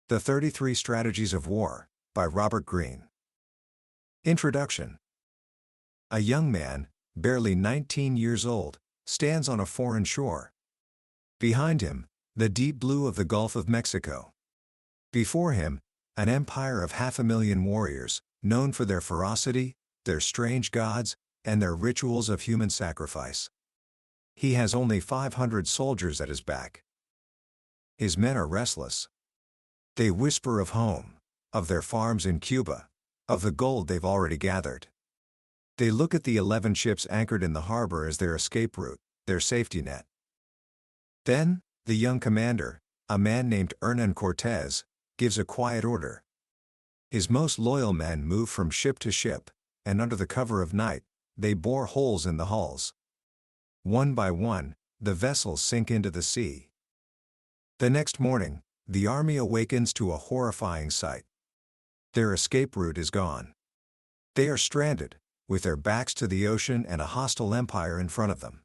The 33 Strategies of War, by Robert Greene. Introduction. A young man, barely 19 years old, stands on a foreign shore. Behind him, the deep blue of the Gulf of Mexico. Before him, an empire of 500,000 warriors, known for their ferocity, their strange gods, and their rituals of human sacrifice. He has only 500 soldiers at his back. His men are restless. They whisper of home, of their farms in Cuba, of the gold they've already gathered. They look at the 11 ships anchored in the harbor as their escape route, their safety net. Then, the young commander, a man named Hernan Cortez, gives a quiet order. His most loyal men move from ship to ship, and under the cover of night, they bore holes in the hulls. One by one, the vessels sink into the sea. The next morning, the army awakens to a horrifying sight. Their escape route is gone. They are stranded, with their backs to the ocean and a hostile empire in front of them.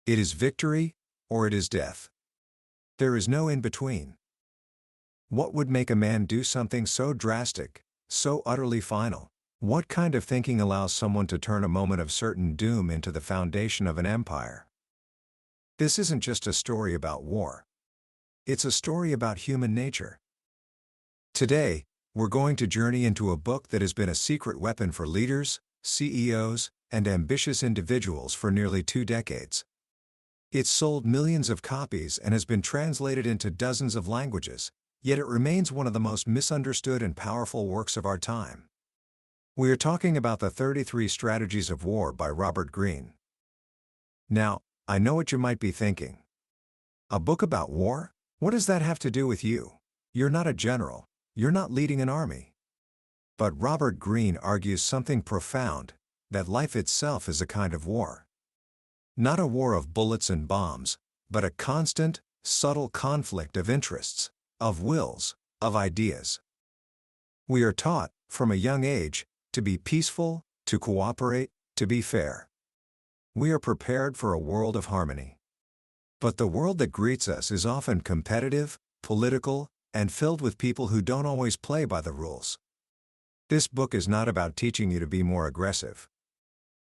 It is victory, or it is death. There is no in-between. What would make a man do something so drastic, so utterly final? What kind of thinking allows someone to turn a moment of certain doom into the foundation of an empire? This isn't just a story about war. It's a story about human nature. Today, we're going to journey into a book that has been a secret weapon for leaders, CEOs, and ambitious individuals for nearly 2 decades. It's sold millions of copies and has been translated into dozens of languages, yet it remains one of the most misunderstood and powerful works of our time. We are talking about the 33 Strategies of War by Robert Greene. Now, I know what you might be thinking. A book about war? What does that have to do with you? You're not a general. You're not leading an army. But Robert Greene argues something profound, that life itself is a kind of war. Not a war of bullets and bombs, but a constant, subtle conflict of interests, of wills, of ideas. We are taught, from a young age, to be peaceful, to cooperate, to be fair. We are prepared for a world of harmony. But the world that greets us is often competitive, political, and filled with people who don't always play by the rules. This book is not about teaching you to be more aggressive.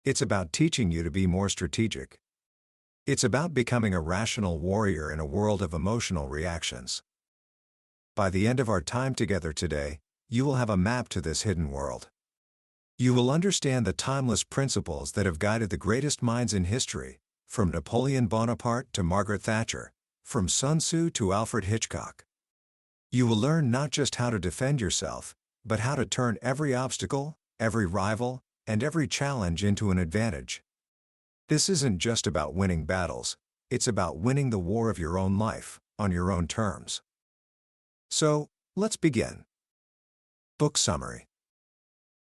It's about teaching you to be more strategic. It's about becoming a rational warrior in a world of emotional reactions. By the end of our time together today, you will have a map to this hidden world. You will understand the timeless principles that have guided the greatest minds in history, from Napoleon Bonaparte to Margaret Thatcher, from Sun Tzu to Alfred Hitchcock. You will learn not just how to defend yourself, but how to turn every obstacle, every rival, and every challenge into an advantage. This isn't just about winning battles, it's about winning the war of your own life, on your own terms. So, let's begin. Book summary.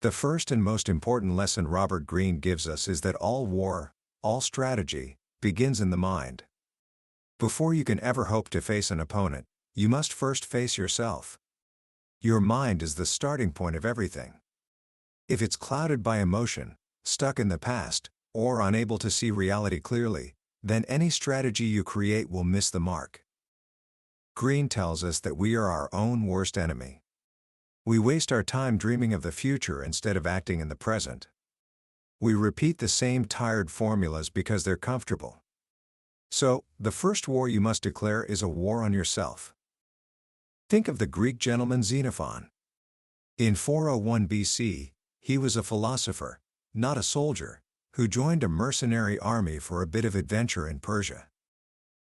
The first and most important lesson Robert Greene gives us is that all war, all strategy, begins in the mind. Before you can ever hope to face an opponent, you must first face yourself. Your mind is the starting point of everything. If it's clouded by emotion, stuck in the past, or unable to see reality clearly, then any strategy you create will miss the mark. Greene tells us that we are our own worst enemy. We waste our time dreaming of the future instead of acting in the present. We repeat the same tired formulas because they're comfortable. So, the first war you must declare is a war on yourself. Think of the Greek gentleman Xenophon. In 401 BC, he was a philosopher, not a soldier, who joined a mercenary army for a bit of adventure in Persia.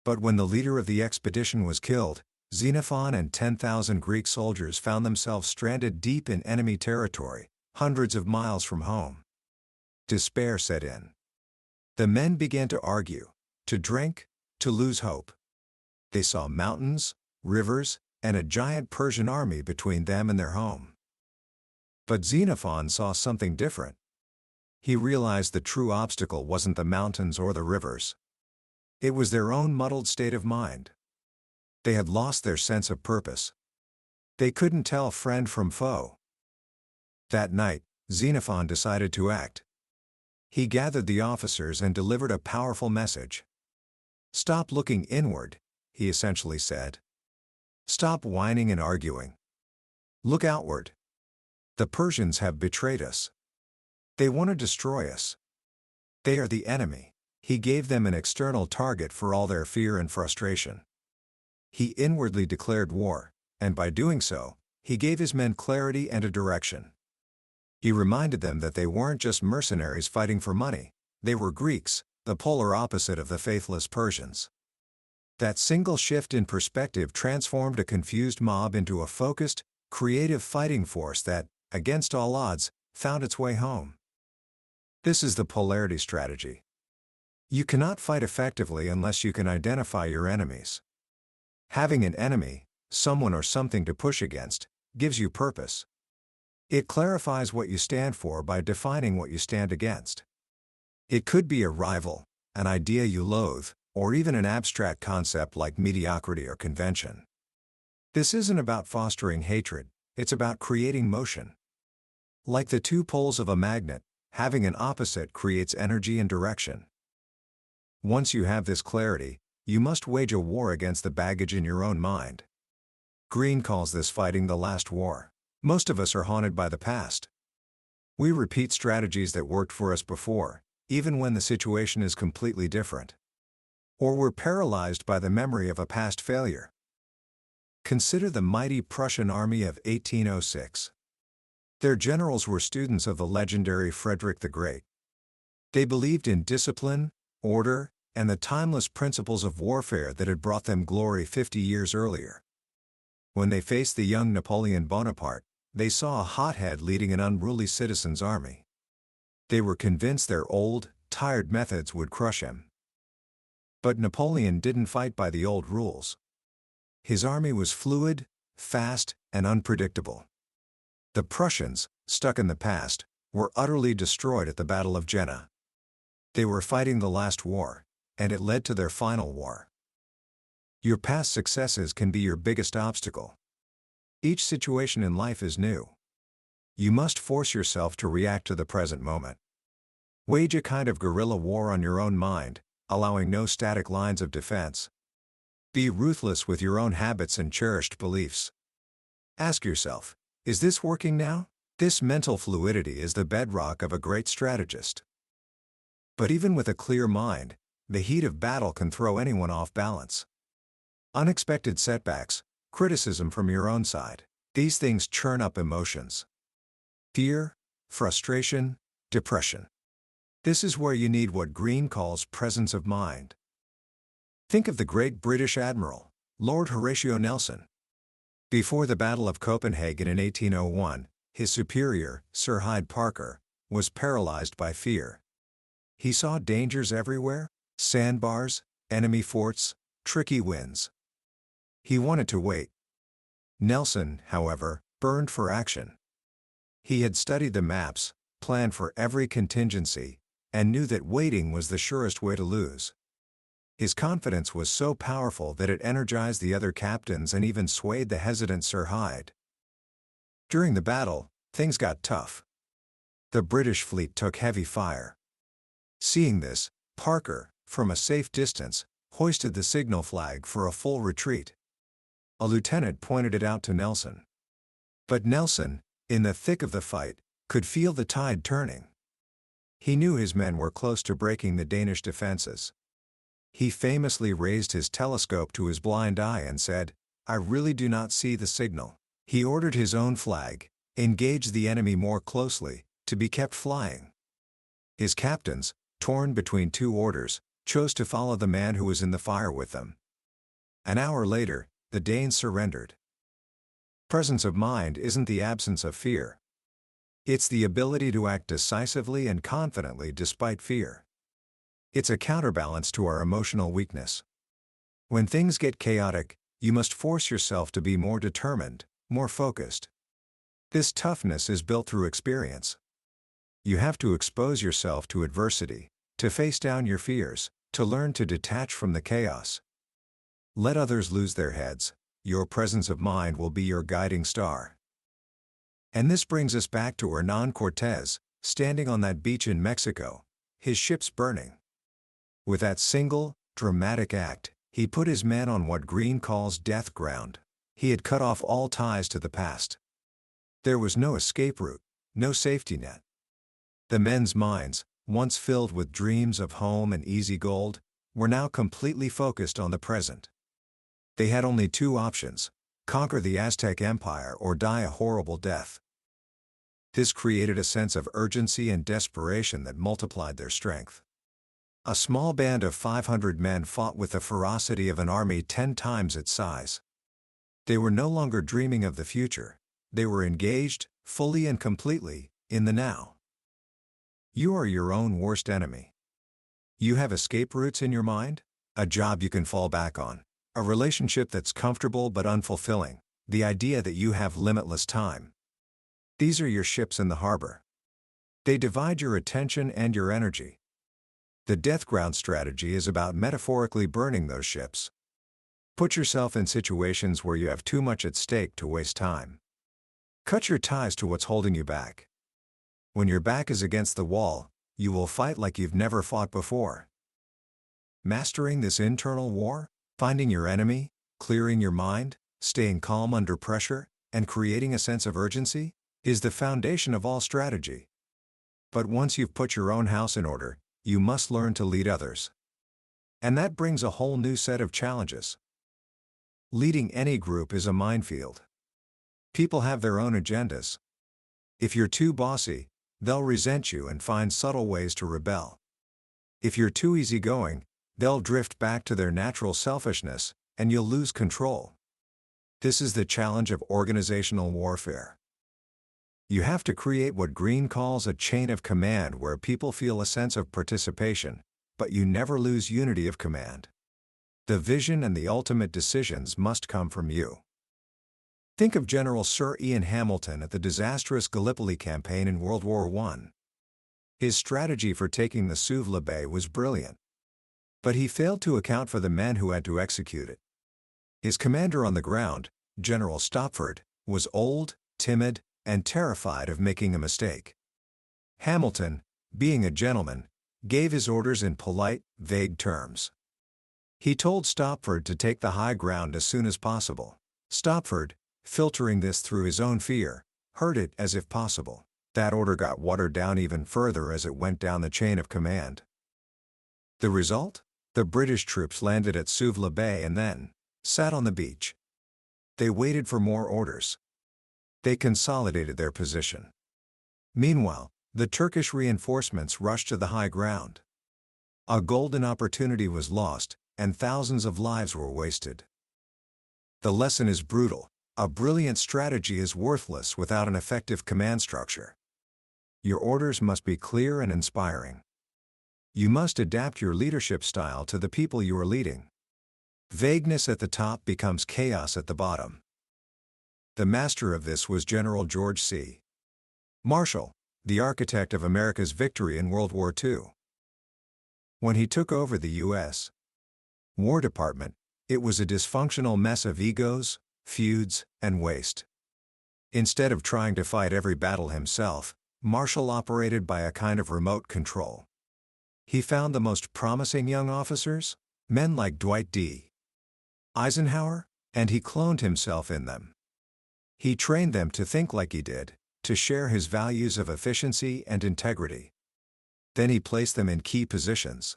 But when the leader of the expedition was killed, Xenophon and 10,000 Greek soldiers found themselves stranded deep in enemy territory, hundreds of miles from home. Despair set in. The men began to argue, to drink, to lose hope. They saw mountains, rivers, and a giant Persian army between them and their home. But Xenophon saw something different. He realized the true obstacle wasn't the mountains or the rivers. It was their own muddled state of mind. They had lost their sense of purpose. They couldn't tell friend from foe. That night, Xenophon decided to act. He gathered the officers and delivered a powerful message. "Stop looking inward," he essentially said. Stop whining and arguing. Look outward. The Persians have betrayed us. They want to destroy us. They are the enemy. He gave them an external target for all their fear and frustration. He inwardly declared war, and by doing so, he gave his men clarity and a direction. He reminded them that they weren't just mercenaries fighting for money, they were Greeks, the polar opposite of the faithless Persians. That single shift in perspective transformed a confused mob into a focused, creative fighting force that, against all odds, found its way home. This is the polarity strategy. You cannot fight effectively unless you can identify your enemies. Having an enemy, someone or something to push against, gives you purpose. It clarifies what you stand for by defining what you stand against. It could be a rival, an idea you loathe, or even an abstract concept like mediocrity or convention. This isn't about fostering hatred, it's about creating motion. Like the two poles of a magnet, having an opposite creates energy and direction. Once you have this clarity, you must wage a war against the baggage in your own mind. Greene calls this fighting the last war. Most of us are haunted by the past. We repeat strategies that worked for us before, even when the situation is completely different. Or we're paralyzed by the memory of a past failure. Consider the mighty Prussian army of 1806. Their generals were students of the legendary Frederick the Great. They believed in discipline, order, and the timeless principles of warfare that had brought them glory 50 years earlier. When they faced the young Napoleon Bonaparte, they saw a hothead leading an unruly citizens' army. They were convinced their old, tired methods would crush him. But Napoleon didn't fight by the old rules. His army was fluid, fast, and unpredictable. The Prussians, stuck in the past, were utterly destroyed at the Battle of Jena. They were fighting the last war, and it led to their final war. Your past successes can be your biggest obstacle. Each situation in life is new. You must force yourself to react to the present moment. Wage a kind of guerrilla war on your own mind, allowing no static lines of defense. Be ruthless with your own habits and cherished beliefs. Ask yourself, is this working now? This mental fluidity is the bedrock of a great strategist. But even with a clear mind, the heat of battle can throw anyone off balance. Unexpected setbacks, criticism from your own side, these things churn up emotions. Fear, frustration, depression. This is where you need what Greene calls presence of mind. Think of the great British Admiral, Lord Horatio Nelson. Before the Battle of Copenhagen in 1801, his superior, Sir Hyde Parker, was paralyzed by fear. He saw dangers everywhere, sandbars, enemy forts, tricky winds. He wanted to wait. Nelson, however, burned for action. He had studied the maps, planned for every contingency, and knew that waiting was the surest way to lose. His confidence was so powerful that it energized the other captains and even swayed the hesitant Sir Hyde. During the battle, things got tough. The British fleet took heavy fire. Seeing this, Parker, from a safe distance, hoisted the signal flag for a full retreat. A lieutenant pointed it out to Nelson. But Nelson, in the thick of the fight, could feel the tide turning. He knew his men were close to breaking the Danish defenses. He famously raised his telescope to his blind eye and said, "I really do not see the signal." He ordered his own flag, engaged the enemy more closely, to be kept flying. His captains, torn between two orders, chose to follow the man who was in the fire with them. An hour later, the Danes surrendered. Presence of mind isn't the absence of fear. It's the ability to act decisively and confidently despite fear. It's a counterbalance to our emotional weakness. When things get chaotic, you must force yourself to be more determined, more focused. This toughness is built through experience. You have to expose yourself to adversity, to face down your fears, to learn to detach from the chaos. Let others lose their heads, your presence of mind will be your guiding star. And this brings us back to Hernán Cortés, standing on that beach in Mexico, his ships burning. With that single, dramatic act, he put his men on what Greene calls death ground. He had cut off all ties to the past. There was no escape route, no safety net. The men's minds, once filled with dreams of home and easy gold, were now completely focused on the present. They had only two options: conquer the Aztec Empire or die a horrible death. This created a sense of urgency and desperation that multiplied their strength. A small band of 500 men fought with the ferocity of an army 10 times its size. They were no longer dreaming of the future. They were engaged, fully and completely, in the now. You are your own worst enemy. You have escape routes in your mind, a job you can fall back on, a relationship that's comfortable but unfulfilling, the idea that you have limitless time. These are your ships in the harbor. They divide your attention and your energy. The death ground strategy is about metaphorically burning those ships. Put yourself in situations where you have too much at stake to waste time. Cut your ties to what's holding you back. When your back is against the wall, you will fight like you've never fought before. Mastering this internal war, finding your enemy, clearing your mind, staying calm under pressure, and creating a sense of urgency, is the foundation of all strategy. But once you've put your own house in order, you must learn to lead others. And that brings a whole new set of challenges. Leading any group is a minefield. People have their own agendas. If you're too bossy, they'll resent you and find subtle ways to rebel. If you're too easygoing, they'll drift back to their natural selfishness, and you'll lose control. This is the challenge of organizational warfare. You have to create what Greene calls a chain of command where people feel a sense of participation, but you never lose unity of command. The vision and the ultimate decisions must come from you. Think of General Sir Ian Hamilton at the disastrous Gallipoli campaign in World War I. His strategy for taking the Suvla Bay was brilliant. But he failed to account for the men who had to execute it. His commander on the ground, General Stopford, was old, timid, and terrified of making a mistake. Hamilton, being a gentleman, gave his orders in polite, vague terms. He told Stopford to take the high ground as soon as possible. Stopford, filtering this through his own fear, heard it as if possible. That order got watered down even further as it went down the chain of command. The result? The British troops landed at Suvla Bay and then sat on the beach. They waited for more orders. They consolidated their position. Meanwhile, the Turkish reinforcements rushed to the high ground. A golden opportunity was lost, and thousands of lives were wasted. The lesson is brutal. A brilliant strategy is worthless without an effective command structure. Your orders must be clear and inspiring. You must adapt your leadership style to the people you are leading. Vagueness at the top becomes chaos at the bottom. The master of this was General George C. Marshall, the architect of America's victory in World War II. When he took over the U.S. War Department, it was a dysfunctional mess of egos, feuds, and waste. Instead of trying to fight every battle himself, Marshall operated by a kind of remote control. He found the most promising young officers, men like Dwight D. Eisenhower, and he cloned himself in them. He trained them to think like he did, to share his values of efficiency and integrity. Then he placed them in key positions.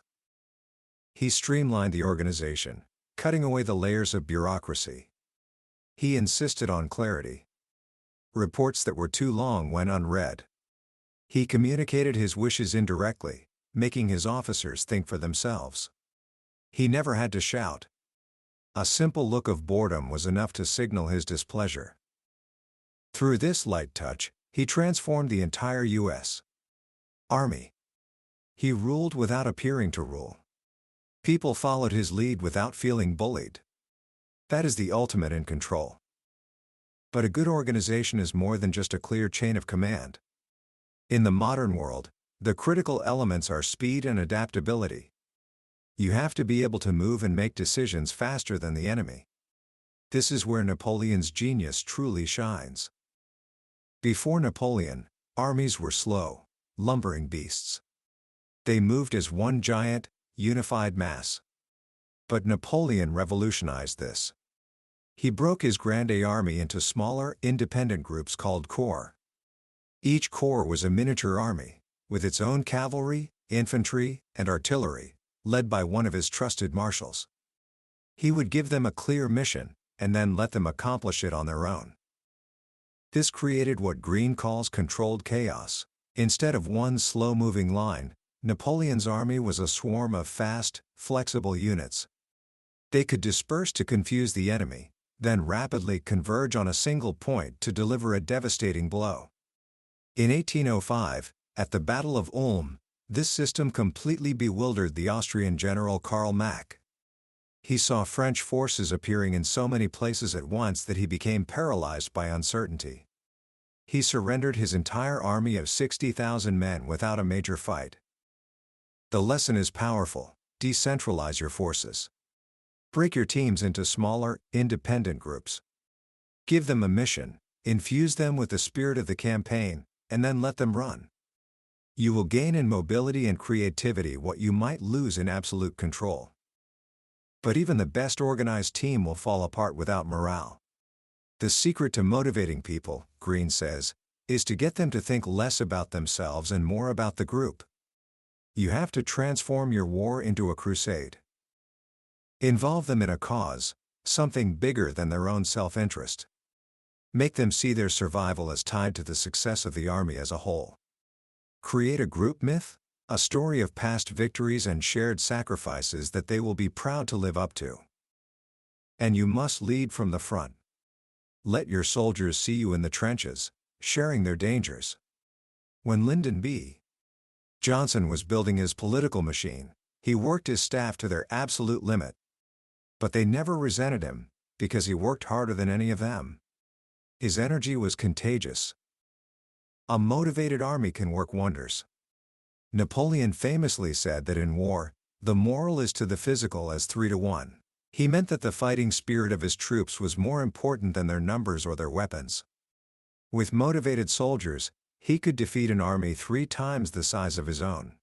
He streamlined the organization, cutting away the layers of bureaucracy. He insisted on clarity. Reports that were too long went unread. He communicated his wishes indirectly, making his officers think for themselves. He never had to shout. A simple look of boredom was enough to signal his displeasure. Through this light touch, he transformed the entire U.S. Army. He ruled without appearing to rule. People followed his lead without feeling bullied. That is the ultimate in control. But a good organization is more than just a clear chain of command. In the modern world, the critical elements are speed and adaptability. You have to be able to move and make decisions faster than the enemy. This is where Napoleon's genius truly shines. Before Napoleon, armies were slow, lumbering beasts. They moved as one giant, unified mass. But Napoleon revolutionized this. He broke his Grande Army into smaller, independent groups called corps. Each corps was a miniature army, with its own cavalry, infantry, and artillery, led by one of his trusted marshals. He would give them a clear mission, and then let them accomplish it on their own. This created what Greene calls controlled chaos. Instead of one slow-moving line, Napoleon's army was a swarm of fast, flexible units. They could disperse to confuse the enemy, then rapidly converge on a single point to deliver a devastating blow. In 1805, at the Battle of Ulm, this system completely bewildered the Austrian general Karl Marx. He saw French forces appearing in so many places at once that he became paralyzed by uncertainty. He surrendered his entire army of 60,000 men without a major fight. The lesson is powerful: decentralize your forces. Break your teams into smaller, independent groups. Give them a mission, infuse them with the spirit of the campaign, and then let them run. You will gain in mobility and creativity what you might lose in absolute control. But even the best organized team will fall apart without morale. The secret to motivating people, Greene says, is to get them to think less about themselves and more about the group. You have to transform your war into a crusade. Involve them in a cause, something bigger than their own self-interest. Make them see their survival as tied to the success of the army as a whole. Create a group myth, a story of past victories and shared sacrifices that they will be proud to live up to. And you must lead from the front. Let your soldiers see you in the trenches, sharing their dangers. When Lyndon B. Johnson was building his political machine, he worked his staff to their absolute limit. But they never resented him, because he worked harder than any of them. His energy was contagious. A motivated army can work wonders. Napoleon famously said that in war, the moral is to the physical as 3-1. He meant that the fighting spirit of his troops was more important than their numbers or their weapons. With motivated soldiers, he could defeat an army 3 times the size of his own.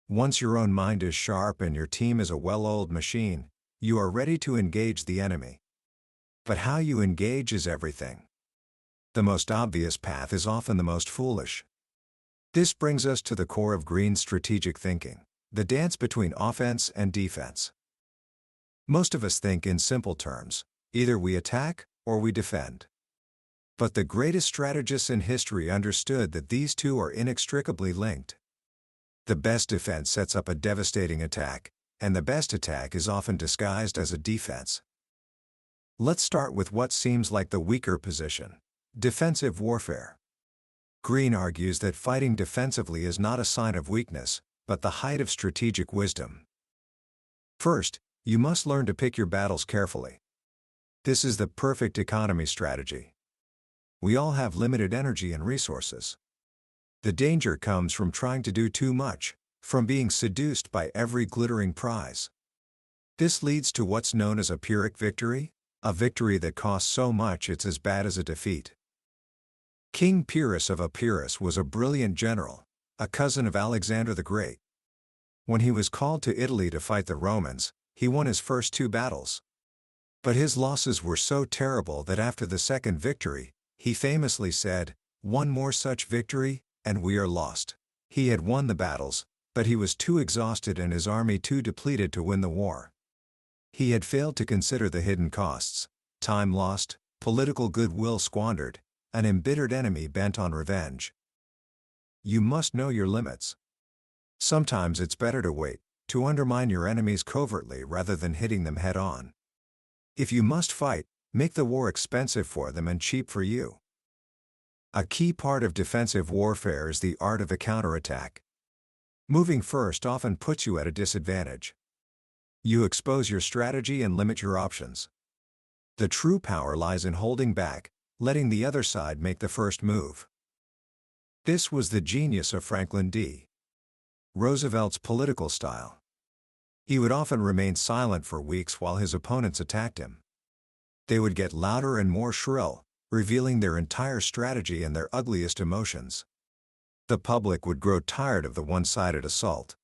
Once your own mind is sharp and your team is a well-oiled machine, you are ready to engage the enemy. But how you engage is everything. The most obvious path is often the most foolish. This brings us to the core of Greene's strategic thinking, the dance between offense and defense. Most of us think in simple terms: either we attack or we defend. But the greatest strategists in history understood that these two are inextricably linked. The best defense sets up a devastating attack, and the best attack is often disguised as a defense. Let's start with what seems like the weaker position: defensive warfare. Greene argues that fighting defensively is not a sign of weakness, but the height of strategic wisdom. First, you must learn to pick your battles carefully. This is the perfect economy strategy. We all have limited energy and resources. The danger comes from trying to do too much, from being seduced by every glittering prize. This leads to what's known as a Pyrrhic victory, a victory that costs so much it's as bad as a defeat. King Pyrrhus of Epirus was a brilliant general, a cousin of Alexander the Great. When he was called to Italy to fight the Romans, he won his first 2 battles. But his losses were so terrible that after the second victory, he famously said, "One more such victory, and we are lost." He had won the battles, but he was too exhausted and his army too depleted to win the war. He had failed to consider the hidden costs: time lost, political goodwill squandered, an embittered enemy bent on revenge. You must know your limits. Sometimes it's better to wait, to undermine your enemies covertly rather than hitting them head-on. If you must fight, make the war expensive for them and cheap for you. A key part of defensive warfare is the art of the counterattack. Moving first often puts you at a disadvantage. You expose your strategy and limit your options. The true power lies in holding back, letting the other side make the first move. This was the genius of Franklin D. Roosevelt's political style. He would often remain silent for weeks while his opponents attacked him. They would get louder and more shrill, revealing their entire strategy and their ugliest emotions. The public would grow tired of the one-sided assault.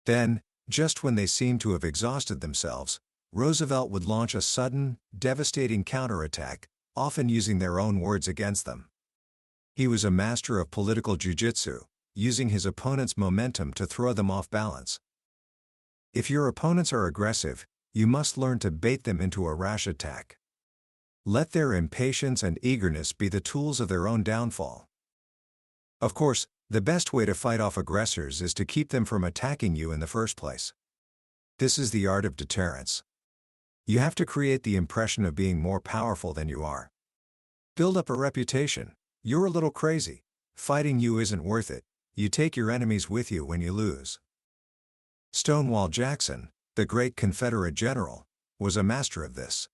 Then, just when they seemed to have exhausted themselves, Roosevelt would launch a sudden, devastating counterattack, often using their own words against them. He was a master of political jujitsu, using his opponent's momentum to throw them off balance. If your opponents are aggressive, you must learn to bait them into a rash attack. Let their impatience and eagerness be the tools of their own downfall. Of course, the best way to fight off aggressors is to keep them from attacking you in the first place. This is the art of deterrence. You have to create the impression of being more powerful than you are. Build up a reputation. You're a little crazy. Fighting you isn't worth it. You take your enemies with you when you lose. Stonewall Jackson, the great Confederate general, was a master of this.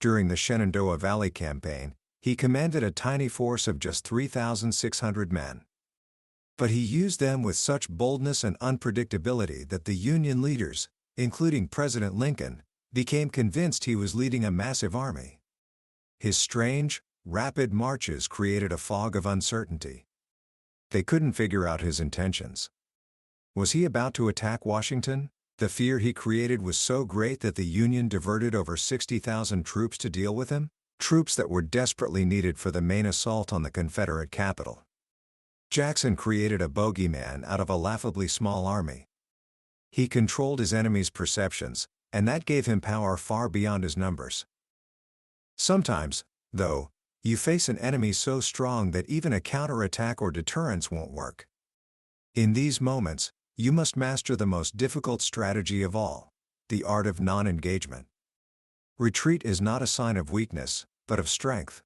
During the Shenandoah Valley Campaign, he commanded a tiny force of just 3,600 men. But he used them with such boldness and unpredictability that the Union leaders, including President Lincoln, became convinced he was leading a massive army. His strange, rapid marches created a fog of uncertainty. They couldn't figure out his intentions. Was he about to attack Washington? The fear he created was so great that the Union diverted over 60,000 troops to deal with him, troops that were desperately needed for the main assault on the Confederate capital. Jackson created a bogeyman out of a laughably small army. He controlled his enemy's perceptions, and that gave him power far beyond his numbers. Sometimes, though, you face an enemy so strong that even a counterattack or deterrence won't work. In these moments, you must master the most difficult strategy of all, the art of non-engagement. Retreat is not a sign of weakness, but of strength.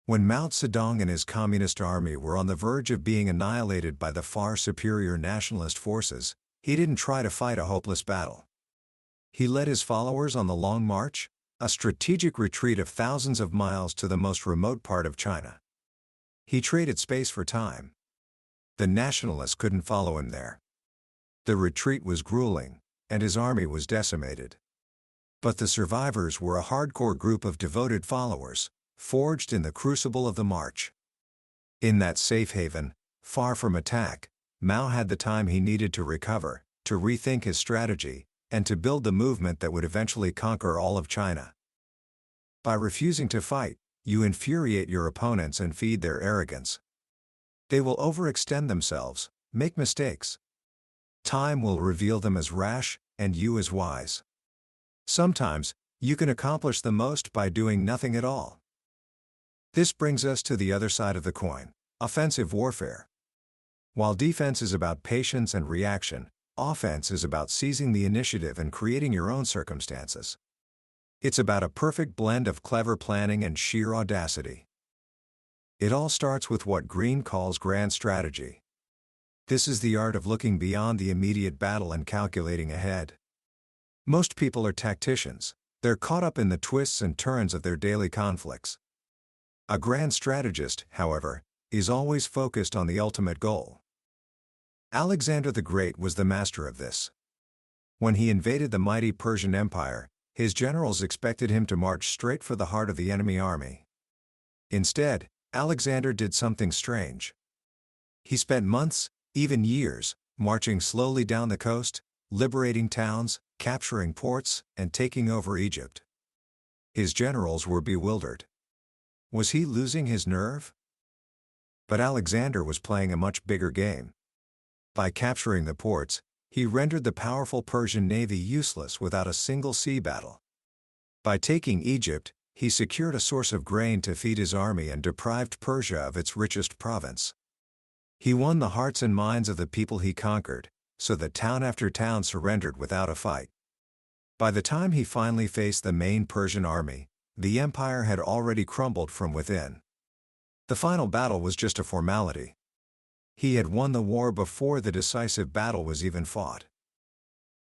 When Mao Zedong and his communist army were on the verge of being annihilated by the far superior nationalist forces, he didn't try to fight a hopeless battle. He led his followers on the Long March, a strategic retreat of thousands of miles to the most remote part of China. He traded space for time. The nationalists couldn't follow him there. The retreat was grueling, and his army was decimated. But the survivors were a hardcore group of devoted followers, forged in the crucible of the march. In that safe haven, far from attack, Mao had the time he needed to recover, to rethink his strategy, and to build the movement that would eventually conquer all of China. By refusing to fight, you infuriate your opponents and feed their arrogance. They will overextend themselves, make mistakes. Time will reveal them as rash, and you as wise. Sometimes, you can accomplish the most by doing nothing at all. This brings us to the other side of the coin, offensive warfare. While defense is about patience and reaction, offense is about seizing the initiative and creating your own circumstances. It's about a perfect blend of clever planning and sheer audacity. It all starts with what Greene calls grand strategy. This is the art of looking beyond the immediate battle and calculating ahead. Most people are tacticians. They're caught up in the twists and turns of their daily conflicts. A grand strategist, however, is always focused on the ultimate goal. Alexander the Great was the master of this. When he invaded the mighty Persian Empire, his generals expected him to march straight for the heart of the enemy army. Instead, Alexander did something strange. He spent months, even years, marching slowly down the coast, liberating towns, capturing ports, and taking over Egypt. His generals were bewildered. Was he losing his nerve? But Alexander was playing a much bigger game. By capturing the ports, he rendered the powerful Persian navy useless without a single sea battle. By taking Egypt, he secured a source of grain to feed his army and deprived Persia of its richest province. He won the hearts and minds of the people he conquered, so that town after town surrendered without a fight. By the time he finally faced the main Persian army, the empire had already crumbled from within. The final battle was just a formality. He had won the war before the decisive battle was even fought.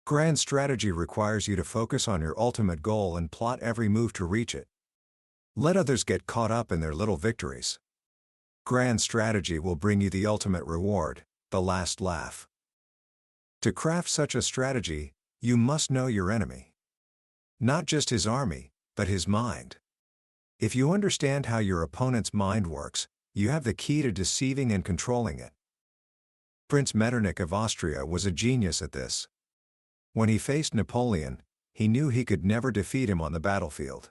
Grand strategy requires you to focus on your ultimate goal and plot every move to reach it. Let others get caught up in their little victories. Grand strategy will bring you the ultimate reward, the last laugh. To craft such a strategy, you must know your enemy. Not just his army, but his mind. If you understand how your opponent's mind works, you have the key to deceiving and controlling it. Prince Metternich of Austria was a genius at this. When he faced Napoleon, he knew he could never defeat him on the battlefield.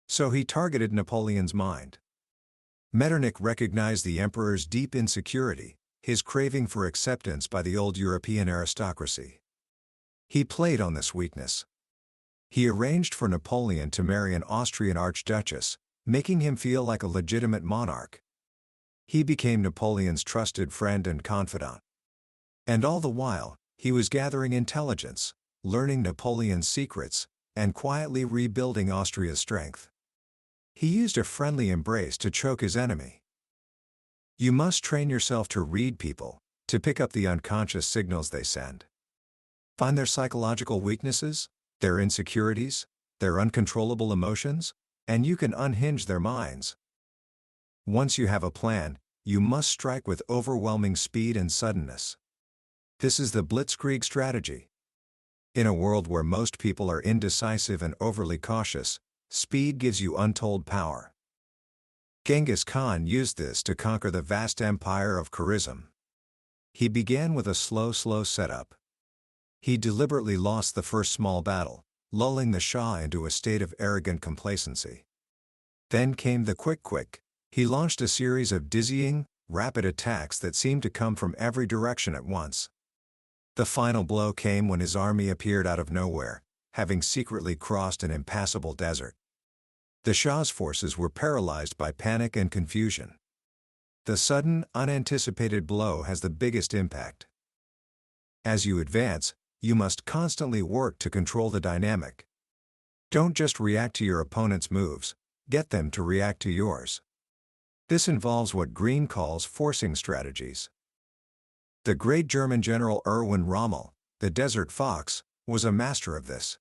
So he targeted Napoleon's mind. Metternich recognized the emperor's deep insecurity, his craving for acceptance by the old European aristocracy. He played on this weakness. He arranged for Napoleon to marry an Austrian archduchess, making him feel like a legitimate monarch. He became Napoleon's trusted friend and confidant. And all the while, he was gathering intelligence, learning Napoleon's secrets, and quietly rebuilding Austria's strength. He used a friendly embrace to choke his enemy. You must train yourself to read people, to pick up the unconscious signals they send. Find their psychological weaknesses, their insecurities, their uncontrollable emotions, and you can unhinge their minds. Once you have a plan, you must strike with overwhelming speed and suddenness. This is the blitzkrieg strategy. In a world where most people are indecisive and overly cautious, speed gives you untold power. Genghis Khan used this to conquer the vast empire of Kharizm. He began with a slow setup. He deliberately lost the first small battle, lulling the Shah into a state of arrogant complacency. Then came the quick. He launched a series of dizzying, rapid attacks that seemed to come from every direction at once. The final blow came when his army appeared out of nowhere, having secretly crossed an impassable desert. The Shah's forces were paralyzed by panic and confusion. The sudden, unanticipated blow has the biggest impact. As you advance, you must constantly work to control the dynamic. Don't just react to your opponent's moves, get them to react to yours. This involves what Greene calls forcing strategies. The great German general Erwin Rommel, the Desert Fox, was a master of this.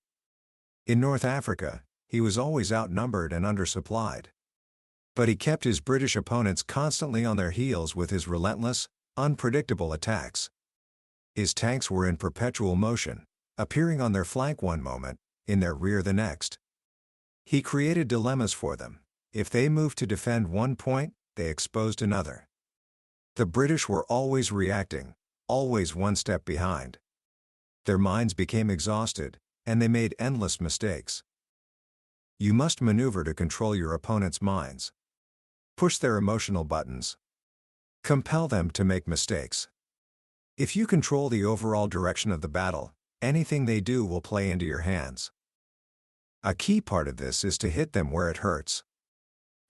In North Africa, he was always outnumbered and undersupplied. But he kept his British opponents constantly on their heels with his relentless, unpredictable attacks. His tanks were in perpetual motion, appearing on their flank one moment, in their rear the next. He created dilemmas for them. If they moved to defend one point, they exposed another. The British were always reacting, always one step behind. Their minds became exhausted, and they made endless mistakes. You must maneuver to control your opponent's minds. Push their emotional buttons. Compel them to make mistakes. If you control the overall direction of the battle, anything they do will play into your hands. A key part of this is to hit them where it hurts.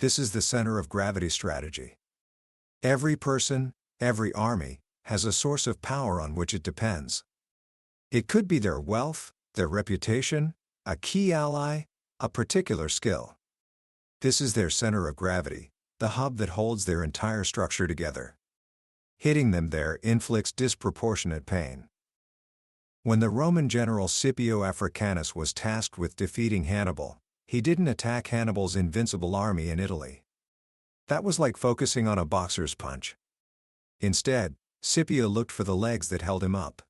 This is the center of gravity strategy. Every person, every army, has a source of power on which it depends. It could be their wealth, their reputation, a key ally, a particular skill. This is their center of gravity, the hub that holds their entire structure together. Hitting them there inflicts disproportionate pain. When the Roman general Scipio Africanus was tasked with defeating Hannibal, he didn't attack Hannibal's invincible army in Italy. That was like focusing on a boxer's punch. Instead, Scipio looked for the legs that held him up.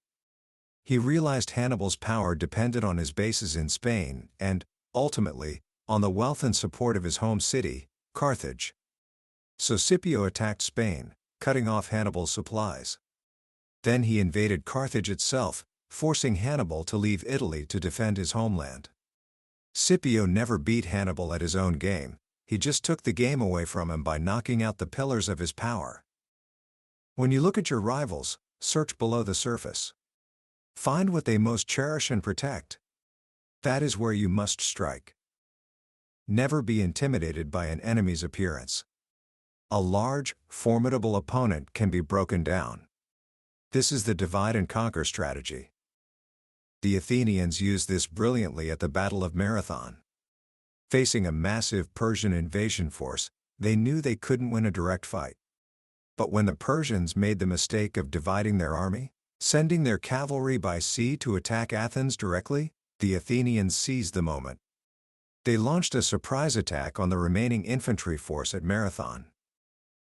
He realized Hannibal's power depended on his bases in Spain and, ultimately, on the wealth and support of his home city, Carthage. So Scipio attacked Spain, cutting off Hannibal's supplies. Then he invaded Carthage itself, forcing Hannibal to leave Italy to defend his homeland. Scipio never beat Hannibal at his own game, he just took the game away from him by knocking out the pillars of his power. When you look at your rivals, search below the surface. Find what they most cherish and protect. That is where you must strike. Never be intimidated by an enemy's appearance. A large, formidable opponent can be broken down. This is the divide and conquer strategy. The Athenians used this brilliantly at the Battle of Marathon. Facing a massive Persian invasion force, they knew they couldn't win a direct fight. But when the Persians made the mistake of dividing their army, sending their cavalry by sea to attack Athens directly, the Athenians seized the moment. They launched a surprise attack on the remaining infantry force at Marathon.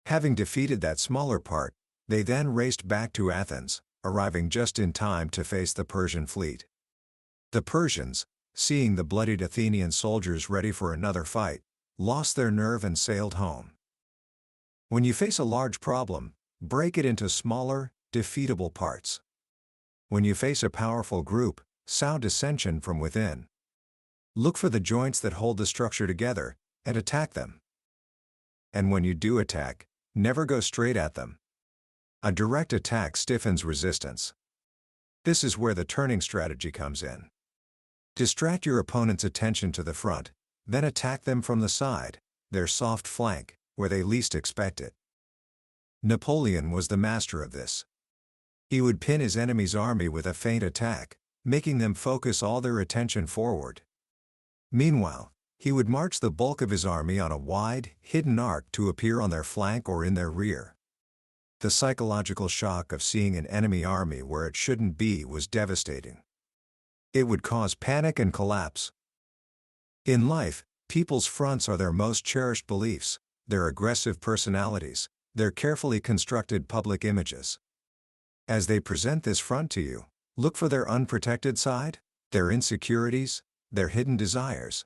Having defeated that smaller part, they then raced back to Athens, arriving just in time to face the Persian fleet. The Persians, seeing the bloodied Athenian soldiers ready for another fight, lost their nerve and sailed home. When you face a large problem, break it into smaller, defeatable parts. When you face a powerful group, sow dissension from within. Look for the joints that hold the structure together, and attack them. And when you do attack, never go straight at them. A direct attack stiffens resistance. This is where the turning strategy comes in. Distract your opponent's attention to the front, then attack them from the side, their soft flank, where they least expect it. Napoleon was the master of this. He would pin his enemy's army with a feint attack, making them focus all their attention forward. Meanwhile, he would march the bulk of his army on a wide, hidden arc to appear on their flank or in their rear. The psychological shock of seeing an enemy army where it shouldn't be was devastating. It would cause panic and collapse. In life, people's fronts are their most cherished beliefs, their aggressive personalities, their carefully constructed public images. As they present this front to you, look for their unprotected side, their insecurities, their hidden desires.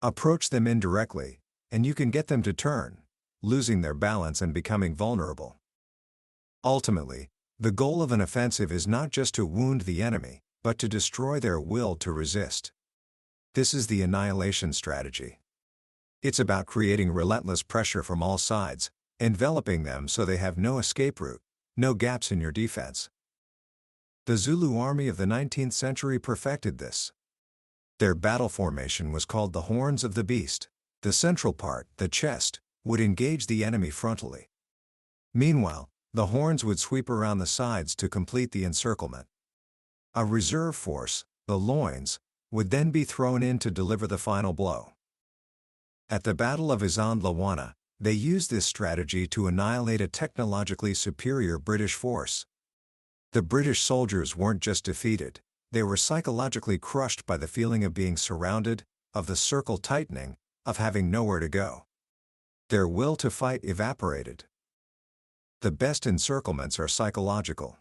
Approach them indirectly, and you can get them to turn, losing their balance and becoming vulnerable. Ultimately, the goal of an offensive is not just to wound the enemy, but to destroy their will to resist. This is the annihilation strategy. It's about creating relentless pressure from all sides, enveloping them so they have no escape route, no gaps in your defense. The Zulu army of the 19th century perfected this. Their battle formation was called the Horns of the Beast. The central part, the chest, would engage the enemy frontally. Meanwhile, the horns would sweep around the sides to complete the encirclement. A reserve force, the loins, would then be thrown in to deliver the final blow. At the Battle of Isandlwana, they used this strategy to annihilate a technologically superior British force. The British soldiers weren't just defeated, they were psychologically crushed by the feeling of being surrounded, of the circle tightening, of having nowhere to go. Their will to fight evaporated. The best encirclements are psychological.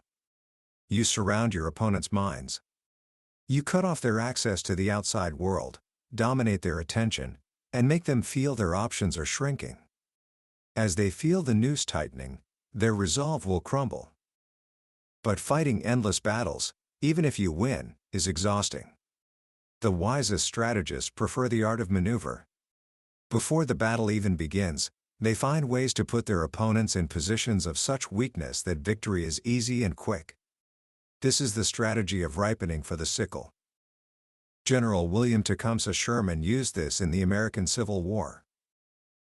You surround your opponent's minds. You cut off their access to the outside world, dominate their attention, and make them feel their options are shrinking. As they feel the noose tightening, their resolve will crumble. But fighting endless battles, even if you win, is exhausting. The wisest strategists prefer the art of maneuver. Before the battle even begins, they find ways to put their opponents in positions of such weakness that victory is easy and quick. This is the strategy of ripening for the sickle. General William Tecumseh Sherman used this in the American Civil War.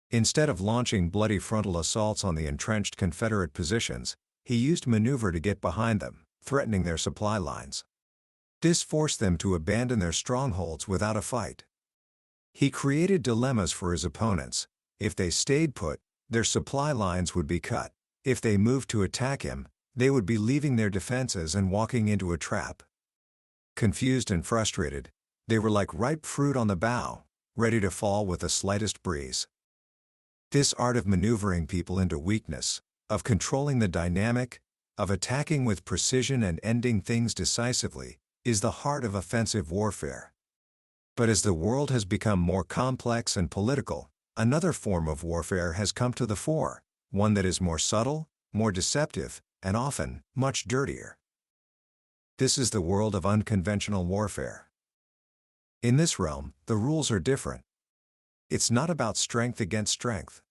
Instead of launching bloody frontal assaults on the entrenched Confederate positions, he used maneuver to get behind them, threatening their supply lines. This forced them to abandon their strongholds without a fight. He created dilemmas for his opponents. If they stayed put, their supply lines would be cut. If they moved to attack him, they would be leaving their defenses and walking into a trap. Confused and frustrated, they were like ripe fruit on the bough, ready to fall with the slightest breeze. This art of maneuvering people into weakness, of controlling the dynamic, of attacking with precision and ending things decisively, is the heart of offensive warfare. But as the world has become more complex and political, another form of warfare has come to the fore, one that is more subtle, more deceptive, and often much dirtier. This is the world of unconventional warfare. In this realm, the rules are different. It's not about strength against strength.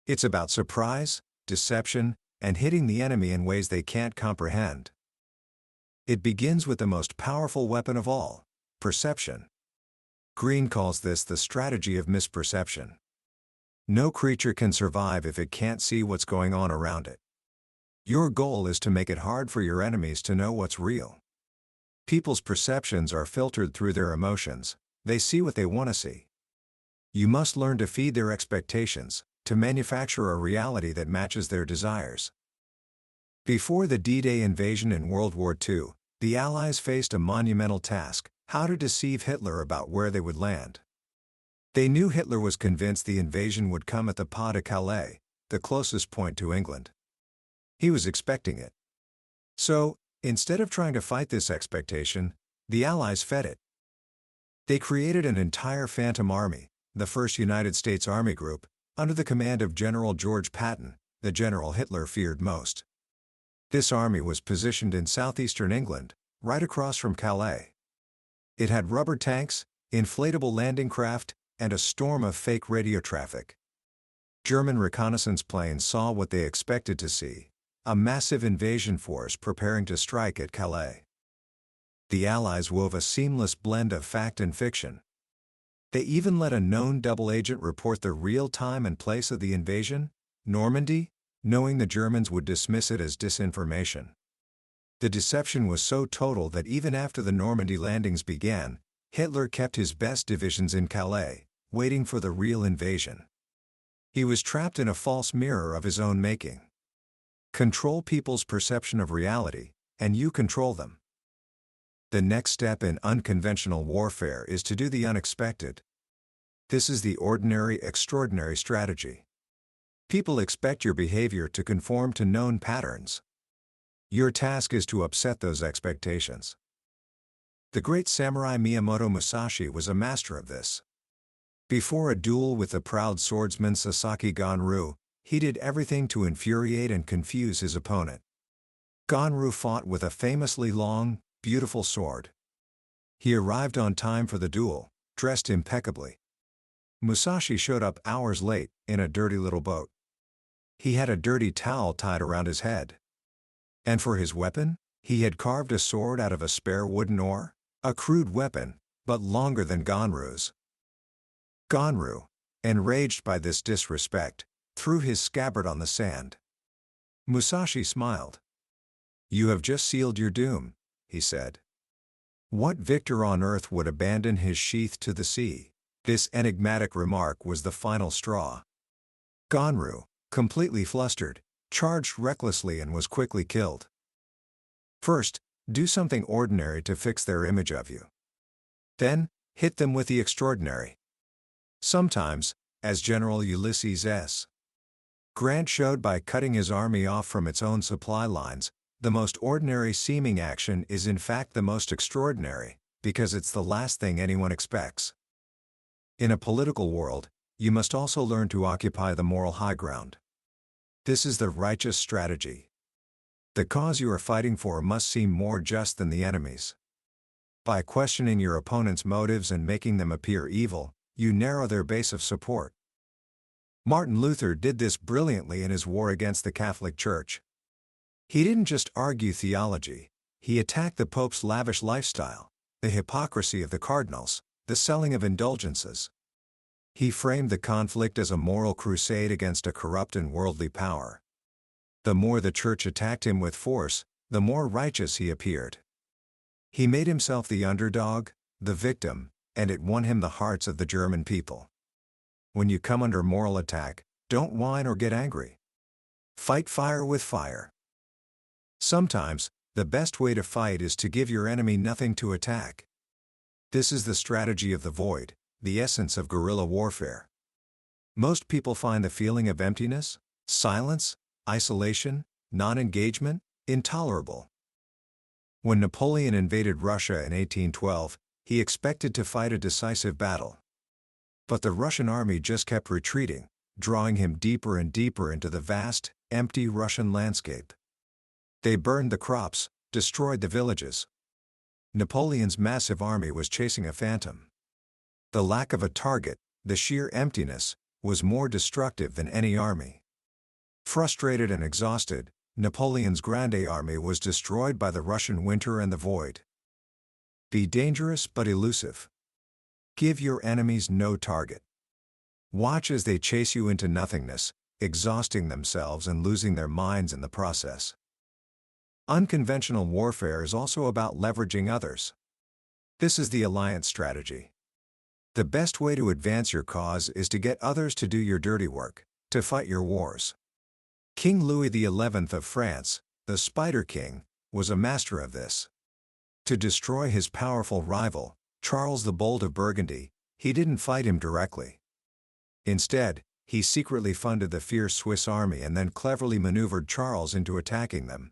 It's about surprise, deception, and hitting the enemy in ways they can't comprehend. It begins with the most powerful weapon of all, perception. Greene calls this the strategy of misperception. No creature can survive if it can't see what's going on around it. Your goal is to make it hard for your enemies to know what's real. People's perceptions are filtered through their emotions. They see what they want to see. You must learn to feed their expectations, to manufacture a reality that matches their desires. Before the D-Day invasion in World War II, the Allies faced a monumental task: how to deceive Hitler about where they would land. They knew Hitler was convinced the invasion would come at the Pas de Calais, the closest point to England. He was expecting it. So, instead of trying to fight this expectation, the Allies fed it. They created an entire phantom army, the 1st United States Army Group, under the command of General George Patton, the general Hitler feared most. This army was positioned in southeastern England, right across from Calais. It had rubber tanks, inflatable landing craft, and a storm of fake radio traffic. German reconnaissance planes saw what they expected to see: a massive invasion force preparing to strike at Calais. The Allies wove a seamless blend of fact and fiction. They even let a known double agent report the real time and place of the invasion, Normandy, knowing the Germans would dismiss it as disinformation. The deception was so total that even after the Normandy landings began, Hitler kept his best divisions in Calais, waiting for the real invasion. He was trapped in a false mirror of his own making. Control people's perception of reality, and you control them. The next step in unconventional warfare is to do the unexpected. This is the ordinary, extraordinary strategy. People expect your behavior to conform to known patterns. Your task is to upset those expectations. The great samurai Miyamoto Musashi was a master of this. Before a duel with the proud swordsman Sasaki Ganryu, he did everything to infuriate and confuse his opponent. Ganryu fought with a famously long, beautiful sword. He arrived on time for the duel, dressed impeccably. Musashi showed up hours late, in a dirty little boat. He had a dirty towel tied around his head. And for his weapon, he had carved a sword out of a spare wooden oar, a crude weapon, but longer than Ganryu's. Ganryu, enraged by this disrespect, threw his scabbard on the sand. Musashi smiled. "You have just sealed your doom," he said. What victor on earth would abandon his sheath to the sea? This enigmatic remark was the final straw. Ganryu, completely flustered, charged recklessly and was quickly killed. First, do something ordinary to fix their image of you. Then, hit them with the extraordinary. Sometimes, as General Ulysses S. Grant showed by cutting his army off from its own supply lines, the most ordinary seeming action is in fact the most extraordinary, because it's the last thing anyone expects. In a political world, you must also learn to occupy the moral high ground. This is the righteous strategy. The cause you are fighting for must seem more just than the enemy's. By questioning your opponent's motives and making them appear evil, you narrow their base of support. Martin Luther did this brilliantly in his war against the Catholic Church. He didn't just argue theology, he attacked the Pope's lavish lifestyle, the hypocrisy of the cardinals, the selling of indulgences. He framed the conflict as a moral crusade against a corrupt and worldly power. The more the Church attacked him with force, the more righteous he appeared. He made himself the underdog, the victim, and it won him the hearts of the German people. When you come under moral attack, don't whine or get angry. Fight fire with fire. Sometimes, the best way to fight is to give your enemy nothing to attack. This is the strategy of the void, the essence of guerrilla warfare. Most people find the feeling of emptiness, silence, isolation, non-engagement, intolerable. When Napoleon invaded Russia in 1812, he expected to fight a decisive battle. But the Russian army just kept retreating, drawing him deeper and deeper into the vast, empty Russian landscape. They burned the crops, destroyed the villages. Napoleon's massive army was chasing a phantom. The lack of a target, the sheer emptiness, was more destructive than any army. Frustrated and exhausted, Napoleon's Grande Army was destroyed by the Russian winter and the void. Be dangerous but elusive. Give your enemies no target. Watch as they chase you into nothingness, exhausting themselves and losing their minds in the process. Unconventional warfare is also about leveraging others. This is the alliance strategy. The best way to advance your cause is to get others to do your dirty work, to fight your wars. King Louis XI of France, the Spider King, was a master of this. To destroy his powerful rival, Charles the Bold of Burgundy, he didn't fight him directly. Instead, he secretly funded the fierce Swiss army and then cleverly maneuvered Charles into attacking them.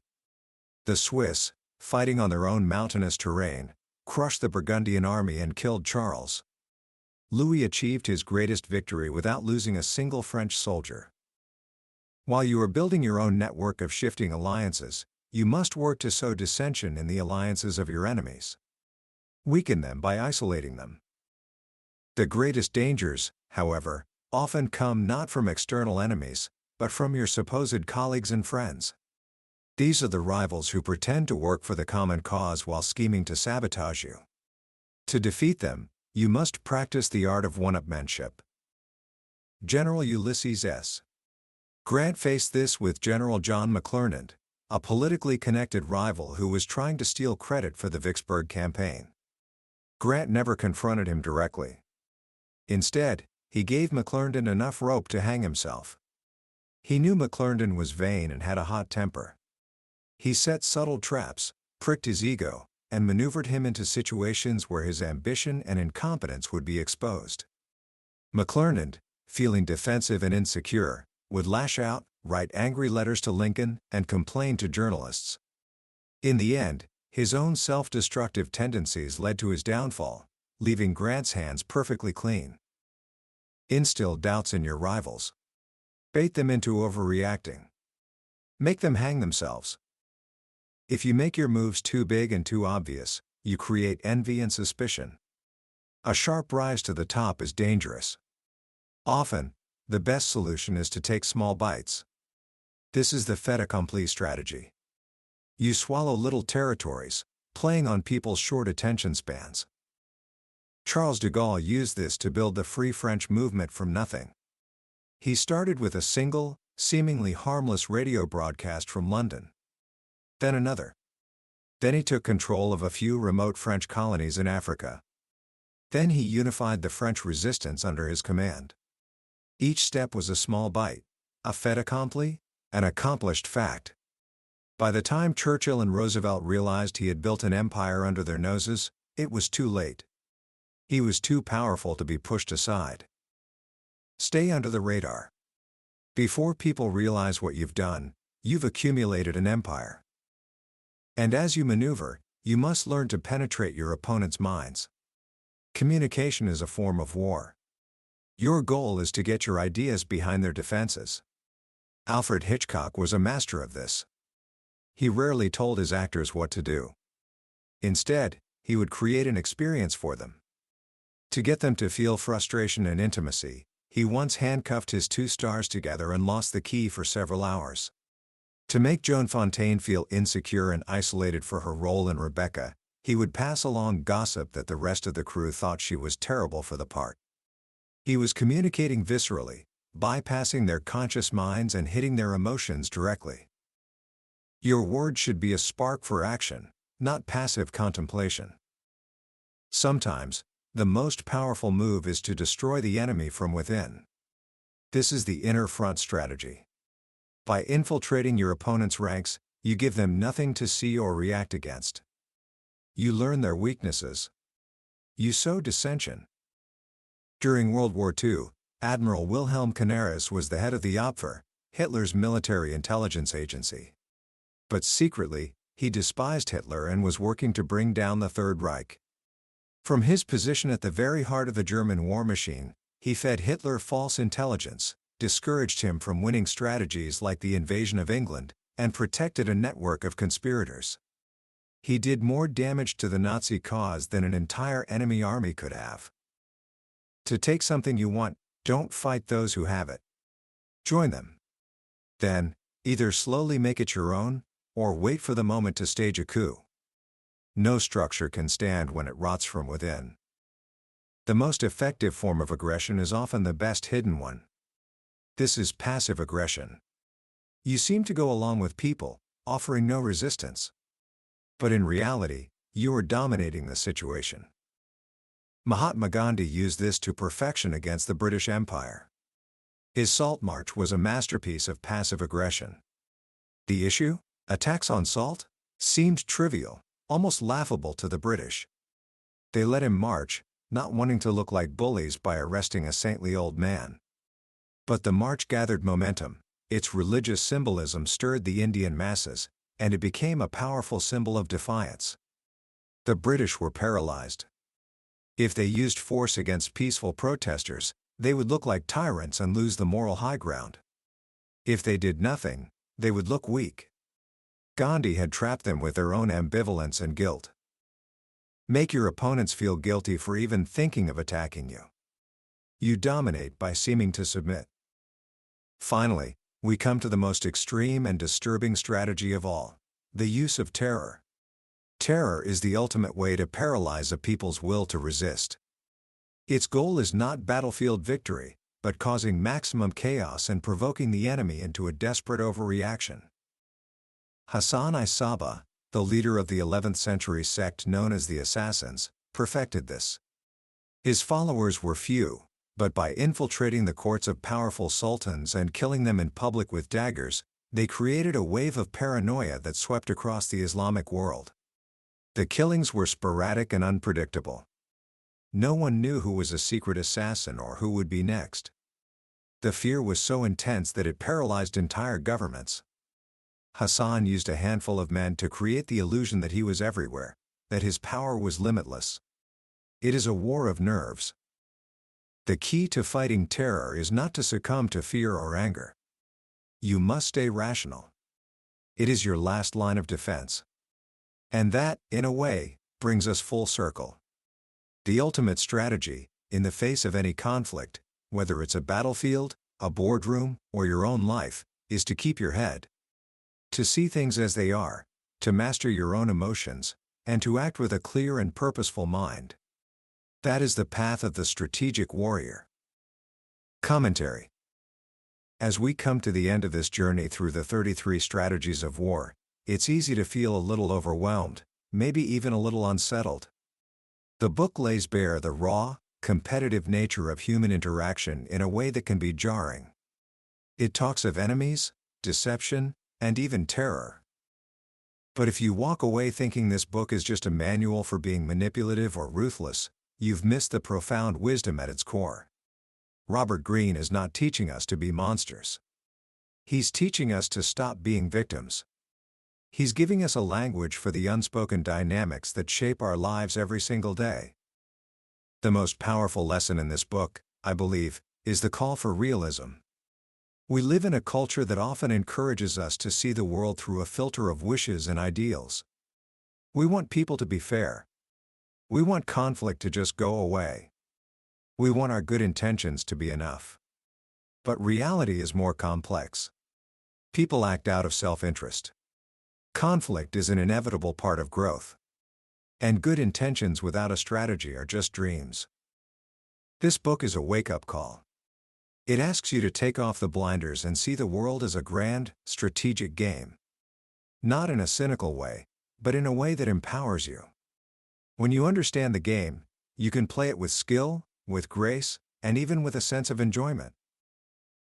The Swiss, fighting on their own mountainous terrain, crushed the Burgundian army and killed Charles. Louis achieved his greatest victory without losing a single French soldier. While you are building your own network of shifting alliances, you must work to sow dissension in the alliances of your enemies. Weaken them by isolating them. The greatest dangers, however, often come not from external enemies, but from your supposed colleagues and friends. These are the rivals who pretend to work for the common cause while scheming to sabotage you. To defeat them, you must practice the art of one-upmanship. General Ulysses S. Grant faced this with General John McClernand, a politically connected rival who was trying to steal credit for the Vicksburg campaign. Grant never confronted him directly. Instead, he gave McClernand enough rope to hang himself. He knew McClernand was vain and had a hot temper. He set subtle traps, pricked his ego, and maneuvered him into situations where his ambition and incompetence would be exposed. McClernand, feeling defensive and insecure, would lash out, write angry letters to Lincoln, and complain to journalists. In the end, his own self-destructive tendencies led to his downfall, leaving Grant's hands perfectly clean. Instill doubts in your rivals. Bait them into overreacting. Make them hang themselves. If you make your moves too big and too obvious, you create envy and suspicion. A sharp rise to the top is dangerous. Often, the best solution is to take small bites. This is the fait accompli strategy. You swallow little territories, playing on people's short attention spans. Charles de Gaulle used this to build the Free French movement from nothing. He started with a single, seemingly harmless radio broadcast from London. Then another. Then he took control of a few remote French colonies in Africa. Then he unified the French resistance under his command. Each step was a small bite, a fait accompli, an accomplished fact. By the time Churchill and Roosevelt realized he had built an empire under their noses, it was too late. He was too powerful to be pushed aside. Stay under the radar. Before people realize what you've done, you've accumulated an empire. And as you maneuver, you must learn to penetrate your opponent's minds. Communication is a form of war. Your goal is to get your ideas behind their defenses. Alfred Hitchcock was a master of this. He rarely told his actors what to do. Instead, he would create an experience for them. To get them to feel frustration and intimacy, he once handcuffed his two stars together and lost the key for several hours. To make Joan Fontaine feel insecure and isolated for her role in Rebecca, he would pass along gossip that the rest of the crew thought she was terrible for the part. He was communicating viscerally, bypassing their conscious minds and hitting their emotions directly. Your words should be a spark for action, not passive contemplation. Sometimes, the most powerful move is to destroy the enemy from within. This is the inner front strategy. By infiltrating your opponent's ranks, you give them nothing to see or react against. You learn their weaknesses. You sow dissension. During World War II, Admiral Wilhelm Canaris was the head of the Abwehr, Hitler's military intelligence agency. But secretly, he despised Hitler and was working to bring down the Third Reich. From his position at the very heart of the German war machine, he fed Hitler false intelligence, discouraged him from winning strategies like the invasion of England, and protected a network of conspirators. He did more damage to the Nazi cause than an entire enemy army could have. To take something you want, don't fight those who have it. Join them. Then, either slowly make it your own, or wait for the moment to stage a coup. No structure can stand when it rots from within. The most effective form of aggression is often the best hidden one. This is passive aggression. You seem to go along with people, offering no resistance. But in reality, you are dominating the situation. Mahatma Gandhi used this to perfection against the British Empire. His Salt March was a masterpiece of passive aggression. The issue, attacks on salt, seemed trivial, almost laughable to the British. They let him march, not wanting to look like bullies by arresting a saintly old man. But the march gathered momentum, its religious symbolism stirred the Indian masses, and it became a powerful symbol of defiance. The British were paralyzed. If they used force against peaceful protesters, they would look like tyrants and lose the moral high ground. If they did nothing, they would look weak. Gandhi had trapped them with their own ambivalence and guilt. Make your opponents feel guilty for even thinking of attacking you. You dominate by seeming to submit. Finally, we come to the most extreme and disturbing strategy of all: the use of terror. Terror is the ultimate way to paralyze a people's will to resist. Its goal is not battlefield victory, but causing maximum chaos and provoking the enemy into a desperate overreaction. Hassan I-Sabbah, the leader of the 11th century sect known as the Assassins, perfected this. His followers were few, but by infiltrating the courts of powerful sultans and killing them in public with daggers, they created a wave of paranoia that swept across the Islamic world. The killings were sporadic and unpredictable. No one knew who was a secret assassin or who would be next. The fear was so intense that it paralyzed entire governments. Hassan used a handful of men to create the illusion that he was everywhere, that his power was limitless. It is a war of nerves. The key to fighting terror is not to succumb to fear or anger. You must stay rational. It is your last line of defense. And that, in a way, brings us full circle. The ultimate strategy, in the face of any conflict, whether it's a battlefield, a boardroom, or your own life, is to keep your head. To see things as they are, to master your own emotions, and to act with a clear and purposeful mind. That is the path of the strategic warrior. Commentary. As we come to the end of this journey through the 33 strategies of war, it's easy to feel a little overwhelmed, maybe even a little unsettled. The book lays bare the raw, competitive nature of human interaction in a way that can be jarring. It talks of enemies, deception, and even terror. But if you walk away thinking this book is just a manual for being manipulative or ruthless, you've missed the profound wisdom at its core. Robert Greene is not teaching us to be monsters. He's teaching us to stop being victims. He's giving us a language for the unspoken dynamics that shape our lives every single day. The most powerful lesson in this book, I believe, is the call for realism. We live in a culture that often encourages us to see the world through a filter of wishes and ideals. We want people to be fair. We want conflict to just go away. We want our good intentions to be enough. But reality is more complex. People act out of self-interest. Conflict is an inevitable part of growth. And good intentions without a strategy are just dreams. This book is a wake-up call. It asks you to take off the blinders and see the world as a grand, strategic game. Not in a cynical way, but in a way that empowers you. When you understand the game, you can play it with skill, with grace, and even with a sense of enjoyment.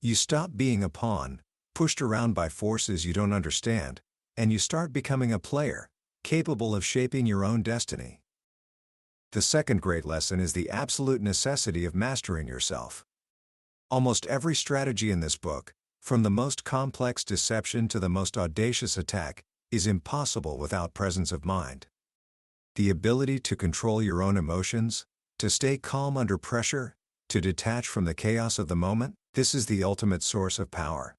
You stop being a pawn, pushed around by forces you don't understand, and you start becoming a player, capable of shaping your own destiny. The second great lesson is the absolute necessity of mastering yourself. Almost every strategy in this book, from the most complex deception to the most audacious attack, is impossible without presence of mind. The ability to control your own emotions, to stay calm under pressure, to detach from the chaos of the moment, this is the ultimate source of power.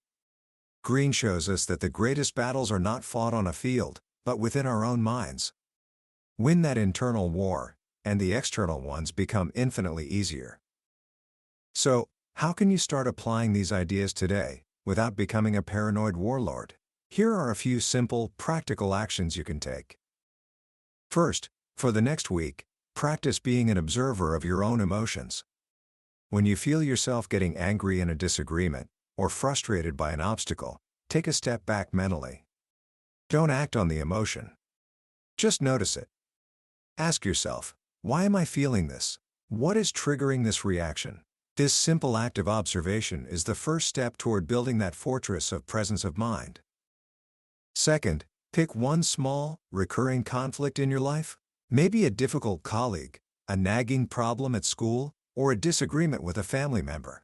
Greene shows us that the greatest battles are not fought on a field, but within our own minds. Win that internal war, and the external ones become infinitely easier. So, how can you start applying these ideas today, without becoming a paranoid warlord? Here are a few simple, practical actions you can take. First, for the next week, practice being an observer of your own emotions. When you feel yourself getting angry in a disagreement, or frustrated by an obstacle, take a step back mentally. Don't act on the emotion. Just notice it. Ask yourself, why am I feeling this? What is triggering this reaction? This simple act of observation is the first step toward building that fortress of presence of mind. Second, pick one small, recurring conflict in your life. Maybe a difficult colleague, a nagging problem at school, or a disagreement with a family member.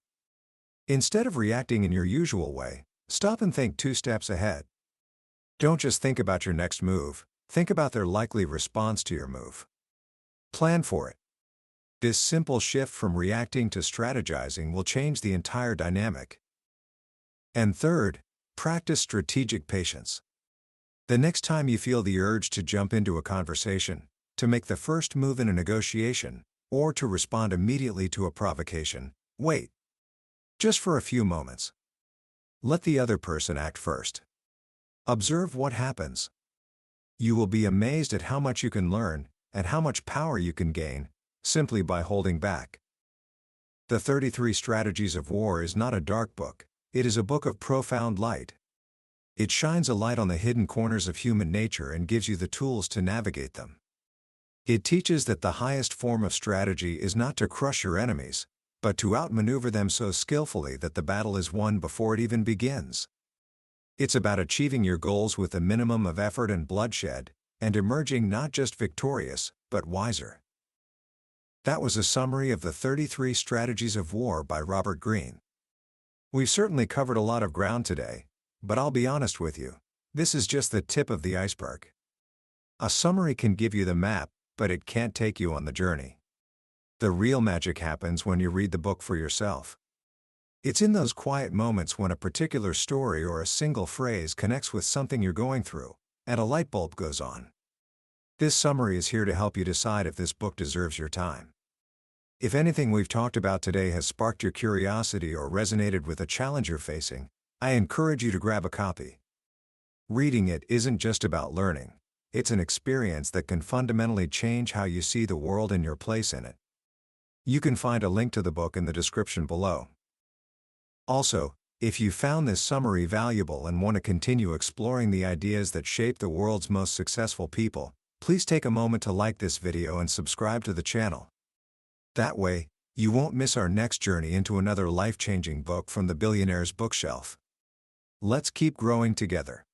Instead of reacting in your usual way, stop and think 2 steps ahead. Don't just think about your next move, think about their likely response to your move. Plan for it. This simple shift from reacting to strategizing will change the entire dynamic. And third, practice strategic patience. The next time you feel the urge to jump into a conversation, to make the first move in a negotiation, or to respond immediately to a provocation, wait. Just for a few moments. Let the other person act first. Observe what happens. You will be amazed at how much you can learn, and how much power you can gain, simply by holding back. The 33 Strategies of War is not a dark book, it is a book of profound light. It shines a light on the hidden corners of human nature and gives you the tools to navigate them. It teaches that the highest form of strategy is not to crush your enemies, but to outmaneuver them so skillfully that the battle is won before it even begins. It's about achieving your goals with a minimum of effort and bloodshed, and emerging not just victorious, but wiser. That was a summary of the 33 Strategies of War by Robert Greene. We've certainly covered a lot of ground today, but I'll be honest with you, this is just the tip of the iceberg. A summary can give you the map, but it can't take you on the journey. The real magic happens when you read the book for yourself. It's in those quiet moments when a particular story or a single phrase connects with something you're going through, and a light bulb goes on. This summary is here to help you decide if this book deserves your time. If anything we've talked about today has sparked your curiosity or resonated with a challenge you're facing, I encourage you to grab a copy. Reading it isn't just about learning, it's an experience that can fundamentally change how you see the world and your place in it. You can find a link to the book in the description below. Also, if you found this summary valuable and want to continue exploring the ideas that shape the world's most successful people, please take a moment to like this video and subscribe to the channel. That way, you won't miss our next journey into another life-changing book from the billionaire's bookshelf. Let's keep growing together.